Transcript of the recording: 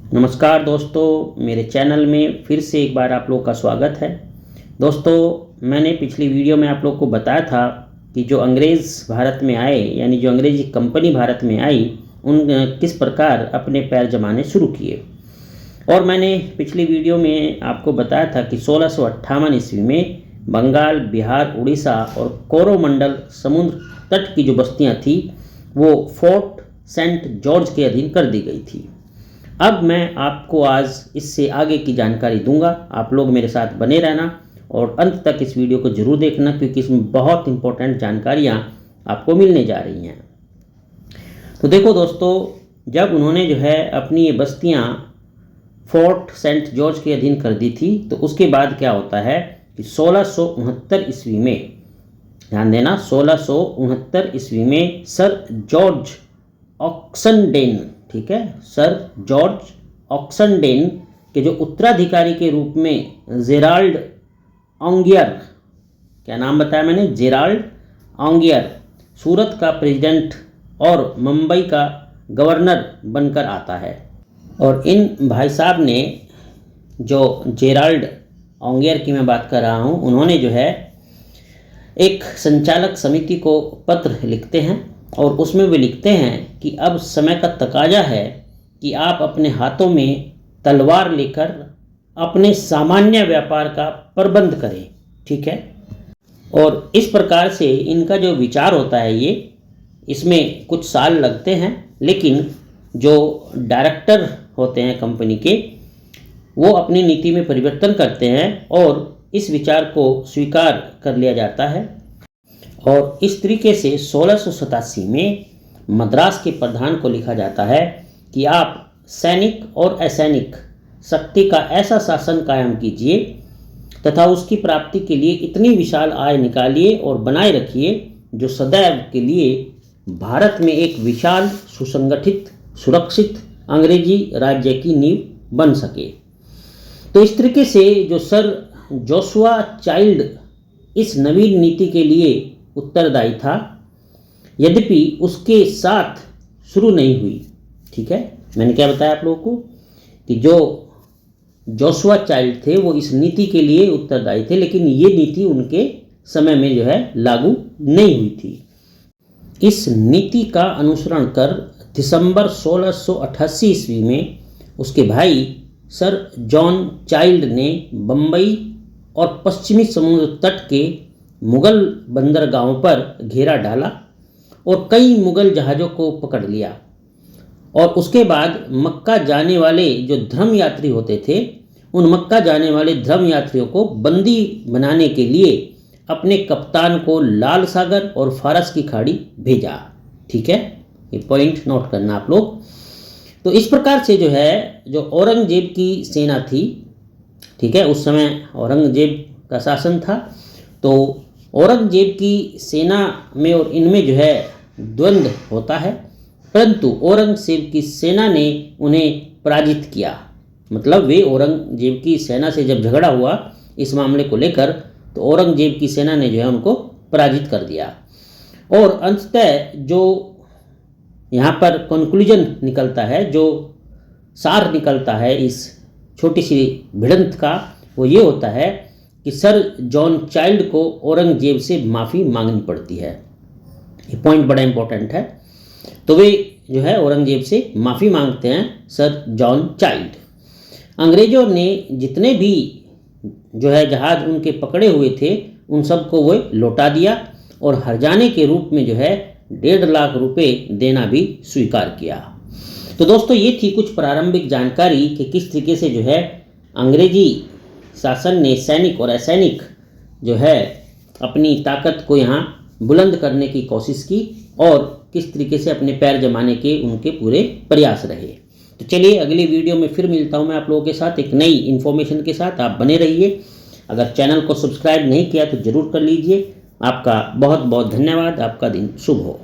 नमस्कार दोस्तों, मेरे चैनल में फिर से एक बार आप लोग का स्वागत है। दोस्तों, मैंने पिछली वीडियो में आप लोग को बताया था कि जो अंग्रेज़ भारत में आए, यानी जो अंग्रेज़ी कंपनी भारत में आई, उन किस प्रकार अपने पैर जमाने शुरू किए। और मैंने पिछली वीडियो में आपको बताया था कि 1658 ईस्वी में बंगाल, बिहार, उड़ीसा और कोरोमंडल समुद्र तट की जो बस्तियाँ थी वो फोर्ट सेंट जॉर्ज के अधीन कर दी गई थी। अब मैं आपको आज इससे आगे की जानकारी दूंगा। आप लोग मेरे साथ बने रहना और अंत तक इस वीडियो को जरूर देखना, क्योंकि इसमें बहुत इंपॉर्टेंट जानकारियां आपको मिलने जा रही हैं। तो देखो दोस्तों, जब उन्होंने जो है अपनी ये बस्तियां फोर्ट सेंट जॉर्ज के अधीन कर दी थी, तो उसके बाद क्या होता है कि 1669 ईस्वी में, ध्यान देना, 1669 ईस्वी में सर जॉर्ज ऑक्सनडेन, ठीक है, सर जॉर्ज ऑक्सनडेन के जो उत्तराधिकारी के रूप में जेराल्ड ऑन्गियर, क्या नाम बताया मैंने, जेराल्ड ऑन्गियर, सूरत का प्रेसिडेंट और मुंबई का गवर्नर बनकर आता है। और इन भाई साहब ने, जो जेराल्ड ऑन्गियर की मैं बात कर रहा हूँ, उन्होंने जो है एक संचालक समिति को पत्र लिखते हैं और उसमें वे लिखते हैं कि अब समय का तकाजा है कि आप अपने हाथों में तलवार लेकर अपने सामान्य व्यापार का प्रबंध करें, ठीक है। और इस प्रकार से इनका जो विचार होता है, ये इसमें कुछ साल लगते हैं, लेकिन जो डायरेक्टर होते हैं कंपनी के, वो अपनी नीति में परिवर्तन करते हैं और इस विचार को स्वीकार कर लिया जाता है। और इस तरीके से 1687 में मद्रास के प्रधान को लिखा जाता है कि आप सैनिक और असैनिक शक्ति का ऐसा शासन कायम कीजिए तथा उसकी प्राप्ति के लिए इतनी विशाल आय निकालिए और बनाए रखिए जो सदैव के लिए भारत में एक विशाल, सुसंगठित, सुरक्षित अंग्रेजी राज्य की नींव बन सके। तो इस तरीके से जो सर जोशुआ चाइल्ड इस नवीन नीति के लिए उत्तरदायी था, यद्यपि उसके साथ शुरू नहीं हुई, ठीक है। मैंने क्या बताया आप लोगों को कि जो जोशुआ चाइल्ड थे वो इस नीति के लिए उत्तरदायी थे, लेकिन ये नीति उनके समय में जो है लागू नहीं हुई थी। इस नीति का अनुसरण कर दिसंबर 1688 ईस्वी में उसके भाई सर जॉन चाइल्ड ने बम्बई और पश्चिमी समुद्र तट के मुगल बंदरगाहों पर घेरा डाला और कई मुगल जहाज़ों को पकड़ लिया। और उसके बाद मक्का जाने वाले जो धर्म यात्री होते थे, उन मक्का जाने वाले धर्म यात्रियों को बंदी बनाने के लिए अपने कप्तान को लाल सागर और फारस की खाड़ी भेजा, ठीक है। ये पॉइंट नोट करना आप लोग। तो इस प्रकार से जो है, जो औरंगजेब की सेना थी, ठीक है, उस समय औरंगजेब का शासन था, तो औरंगजेब की सेना में और इनमें जो है द्वंद्व होता है, परंतु औरंगजेब की सेना ने उन्हें पराजित किया। मतलब वे औरंगजेब की सेना से जब झगड़ा हुआ इस मामले को लेकर, तो औरंगजेब की सेना ने जो है उनको पराजित कर दिया। और अंततः जो यहाँ पर कंक्लूजन निकलता है, जो सार निकलता है इस छोटी सी भिड़ंत का, वो ये होता है कि सर जॉन चाइल्ड को औरंगजेब से माफ़ी मांगनी पड़ती है। ये पॉइंट बड़ा इंपॉर्टेंट है। तो वे जो है औरंगजेब से माफ़ी मांगते हैं, सर जॉन चाइल्ड। अंग्रेज़ों ने जितने भी जो है जहाज़ उनके पकड़े हुए थे, उन सबको वो लौटा दिया और हर्जाने के रूप में जो है 1.5 लाख रुपए देना भी स्वीकार किया। तो दोस्तों, ये थी कुछ प्रारंभिक जानकारी कि किस तरीके से जो है अंग्रेजी शासन ने सैनिक और असैनिक जो है अपनी ताकत को यहाँ बुलंद करने की कोशिश की और किस तरीके से अपने पैर जमाने के उनके पूरे प्रयास रहे। तो चलिए, अगली वीडियो में फिर मिलता हूँ मैं आप लोगों के साथ एक नई इन्फॉर्मेशन के साथ। आप बने रहिए। अगर चैनल को सब्सक्राइब नहीं किया तो ज़रूर कर लीजिए। आपका बहुत बहुत धन्यवाद। आपका दिन शुभ हो।